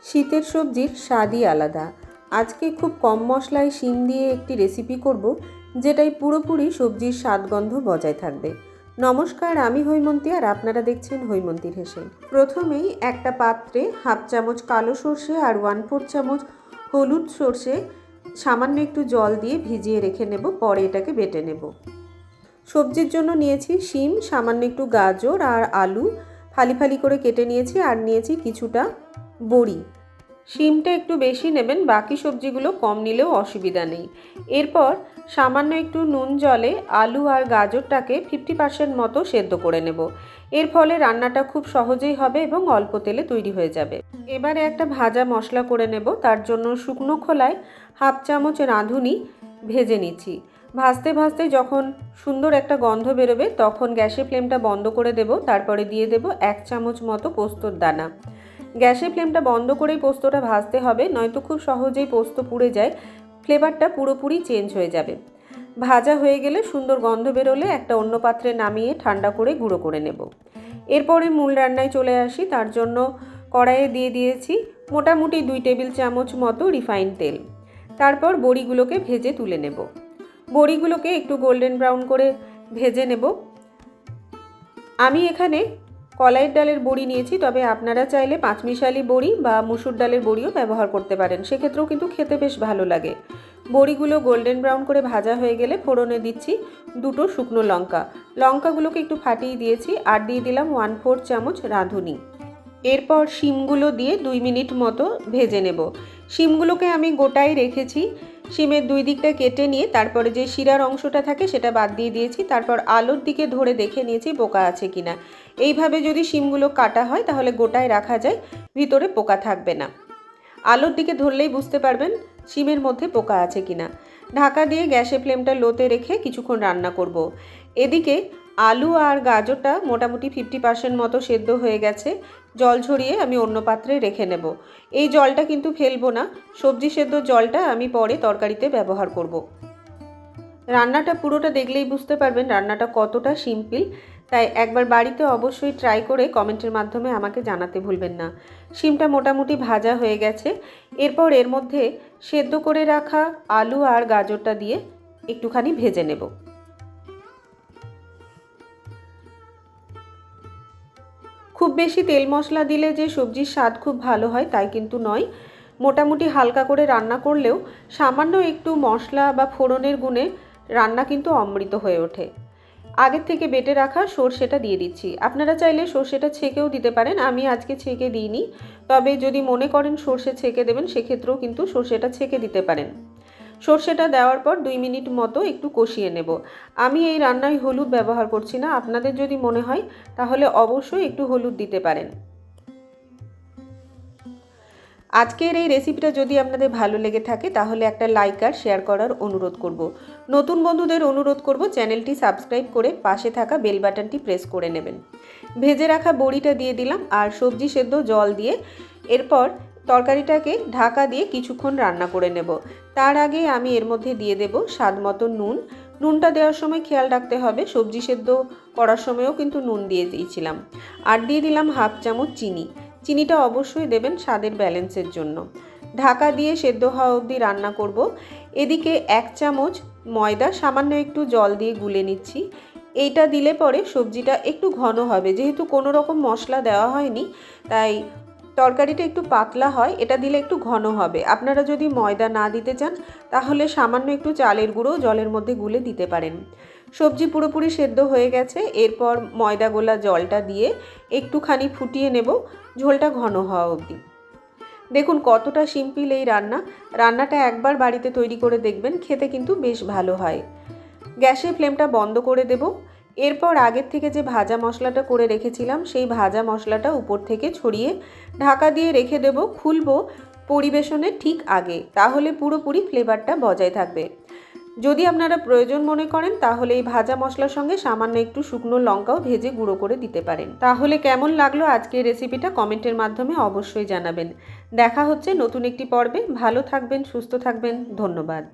শীতের সবজির স্বাদই আলাদা। আজকে খুব কম মশলায় শিম দিয়ে একটি রেসিপি করব, যেটাই পুরোপুরি সবজির স্বাদগন্ধ বজায় থাকবে। নমস্কার, আমি হৈমন্তী আর আপনারা দেখছেন হৈমন্তীর হেসেল। প্রথমেই একটা পাত্রে 1/2 চামচ কালো সর্ষে আর 1/4 চামচ হলুদ সর্ষে সামান্য একটু জল দিয়ে ভিজিয়ে রেখে নেব, পরে এটাকে বেটে নেব। সবজির জন্য নিয়েছি শিম, সামান্য একটু গাজর আর আলু ফালি ফালি করে কেটে নিয়েছি, আর নিয়েছি কিছুটা বড়ি। শিমটা একটু বেশি নেবেন, বাকি সবজিগুলো কম নিলেও অসুবিধা নেই। এরপর সামান্য একটু নুন জলে আলু আর গাজরটাকে 50% মতো সেদ্ধ করে নেব। এর ফলে রান্নাটা খুব সহজেই হবে এবং অল্প তেলে তৈরি হয়ে যাবে। এবারে একটা ভাজা মশলা করে নেব। তার জন্য শুকনো খোলায় 1/2 চামচ রাঁধুনি ভেজে নিচ্ছি। ভাজতে ভাজতে যখন সুন্দর একটা গন্ধ বেরোবে তখন গ্যাসের ফ্লেমটা বন্ধ করে দেব। তারপরে দিয়ে দেব 1 চামচ মতো পোস্তর দানা। গ্যাসের ফ্লেমটা বন্ধ করেই পোস্তটা ভাজতে হবে, নয়তো খুব সহজেই পোস্ত পুড়ে যায়, ফ্লেভারটা পুরোপুরি চেঞ্জ হয়ে যাবে। ভাজা হয়ে গেলে সুন্দর গন্ধ বেরোলে একটা অন্য পাত্রে নামিয়ে ঠান্ডা করে গুঁড়ো করে নেব। এরপরে মূল রান্নায় চলে আসি। তার জন্য কড়াইয়ে দিয়ে দিয়েছি মোটামুটি 2 টেবিল চামচ মতো রিফাইন তেল। তারপর বড়িগুলোকে ভেজে তুলে নেব। বড়িগুলোকে একটু গোল্ডেন ব্রাউন করে ভেজে নেব। আমি এখানে কলাইয়ের ডালের বড়ি নিয়েছি, তবে আপনারা চাইলে পাঁচমিশালি বড়ি বা মুসুর ডালের বড়িও ব্যবহার করতে পারেন, সেক্ষেত্রেও কিন্তু খেতে বেশ ভালো লাগে। বড়িগুলো গোল্ডেন ব্রাউন করে ভাজা হয়ে গেলে ফোড়নে দিচ্ছি 2টো শুকনো লঙ্কা। লঙ্কাগুলোকে একটু ফাটিয়ে দিয়েছি, আর দিয়ে দিলাম 1/4 চামচ রাঁধুনি। এরপর শিমগুলো দিয়ে 2 মিনিট মতো ভেজে নেব। শিমগুলোকে আমি গোটাই রেখেছি। শিমের 2 দিকটা কেটে নিয়ে তারপরে যে শিরার অংশটা থাকে সেটা বাদ দিয়ে দিয়েছি। তারপর আলুর দিকে ধরে দেখে নিয়েছি পোকা আছে কিনা। এইভাবে যদি শিমগুলো কাটা হয় তাহলে গোটায় রাখা যায়, ভিতরে পোকা থাকবে না। আলুর দিকে ধরলেই বুঝতে পারবেন শিমের মধ্যে পোকা আছে কিনা। ঢাকা দিয়ে গ্যাসের ফ্লেমটা লোতে রেখে কিছুক্ষণ রান্না করব। এদিকে আলু আর গাজরটা মোটামুটি 50% মতো সেদ্ধ হয়ে গেছে। জল ঝরিয়ে আমি অন্য পাত্রে রেখে নেব। এই জলটা কিন্তু ফেলবো না, সবজি সেদ্ধ জলটা আমি পরে তরকারিতে ব্যবহার করব। রান্নাটা পুরোটা দেখলেই বুঝতে পারবেন রান্নাটা কতটা সিম্পল, তাই একবার বাড়িতে অবশ্যই ট্রাই করে কমেন্টের মাধ্যমে আমাকে জানাতে ভুলবেন না। শিমটা মোটামুটি ভাজা হয়ে গেছে। এরপর এর মধ্যে সেদ্ধ করে রাখা আলু আর গাজরটা দিয়ে একটুখানি ভেজে নেব। খুব বেশি তেল মশলা দিলে যে সবজির স্বাদ খুব ভালো হয় তাই কিন্তু নয়। মোটামুটি হালকা করে রান্না করলেও সামান্য একটু মশলা বা ফোড়নের গুণে রান্না কিন্তু অমৃত হয়ে ওঠে। আগের থেকে বেটে রাখা সর্ষেটা দিয়ে দিচ্ছি। আপনারা চাইলে সর্ষেটা ছেঁকেও দিতে পারেন, আমি আজকে ছেঁকে দিইনি। তবে যদি মনে করেন সর্ষে ছেঁকে দেবেন সেক্ষেত্রেও কিন্তু সর্ষেটা ছেঁকে দিতে পারেন। সর্ষেটা দেওয়ার পর 2 মিনিট মতো একটু কষিয়ে নেব। আমি এই রান্নায় হলুদ ব্যবহার করছি না, আপনাদের যদি মনে হয় তাহলে অবশ্যই একটু হলুদ দিতে পারেন। আজকের এই রেসিপিটা যদি আপনাদের ভালো লেগে থাকে তাহলে একটা লাইক আর শেয়ার করার অনুরোধ করব। নতুন বন্ধুদের অনুরোধ করব চ্যানেলটি সাবস্ক্রাইব করে পাশে থাকা বেল বাটনটি প্রেস করে নেবেন। ভেজে রাখা বড়িটা দিয়ে দিলাম আর সবজি সেদ্ধ জল দিয়ে এরপর তরকারিটাকে ঢাকা দিয়ে কিছুক্ষণ রান্না করে নেব। তার আগে আমি এর মধ্যে দিয়ে দেব স্বাদ মতো নুন। নুনটা দেওয়ার সময় খেয়াল রাখতে হবে, সবজি সেদ্ধ করার সময়ও কিন্তু নুন দিয়ে দিয়েছিলাম। আর দিয়ে দিলাম 1/2 চামচ চিনি। চিনিটা অবশ্যই দেবেন স্বাদের ব্যালেন্সের জন্য। ঢাকা দিয়ে সেদ্ধ হওয়া অবধি রান্না করব। এদিকে 1 চামচ ময়দা সামান্য একটু জল দিয়ে গুলে নিচ্ছি। এইটা দিলে পরে সবজিটা একটু ঘন হবে, যেহেতু কোনো রকম মশলা দেওয়া হয়নি তাই তরকারিটা একটু পাতলা হয়। এটা দিলে একটু ঘন হবে। আপনারা যদি ময়দা না দিতে চান তাহলে সামান্য একটু চালের গুঁড়ো জলের মধ্যে গুলে দিতে পারেন। সবজি পুরোপুরি সেদ্ধ হয়ে গেছে। এরপর ময়দা গোলা জলটা দিয়ে একটুখানি ফুটিয়ে নেব ঝোলটা ঘন হওয়া অবধি। দেখুন কতটা সিম্পল এই রান্নাটা একবার বাড়িতে তৈরি করে দেখবেন, খেতে কিন্তু বেশ ভালো হয়। গ্যাসের ফ্লেমটা বন্ধ করে দেব। এরপর আগের থেকে যে ভাজা মশলাটা করে রেখেছিলাম সেই ভাজা মশলাটা উপর থেকে ছড়িয়ে ঢাকা দিয়ে রেখে দেব। খুলবো পরিবেশনের ঠিক আগে, তাহলে পুরোপুরি ফ্লেভারটা বজায় থাকবে। যদি আপনারা প্রয়োজন মনে করেন তাহলে এই ভাজা মশলার সঙ্গে সামান্য একটু শুকনো লঙ্কাও ভেজে গুঁড়ো করে দিতে পারেন। তাহলে কেমন লাগলো আজকের রেসিপিটা কমেন্টের মাধ্যমে অবশ্যই জানাবেন। দেখা হচ্ছে নতুন একটি পর্বে। ভালো থাকবেন, সুস্থ থাকবেন। ধন্যবাদ।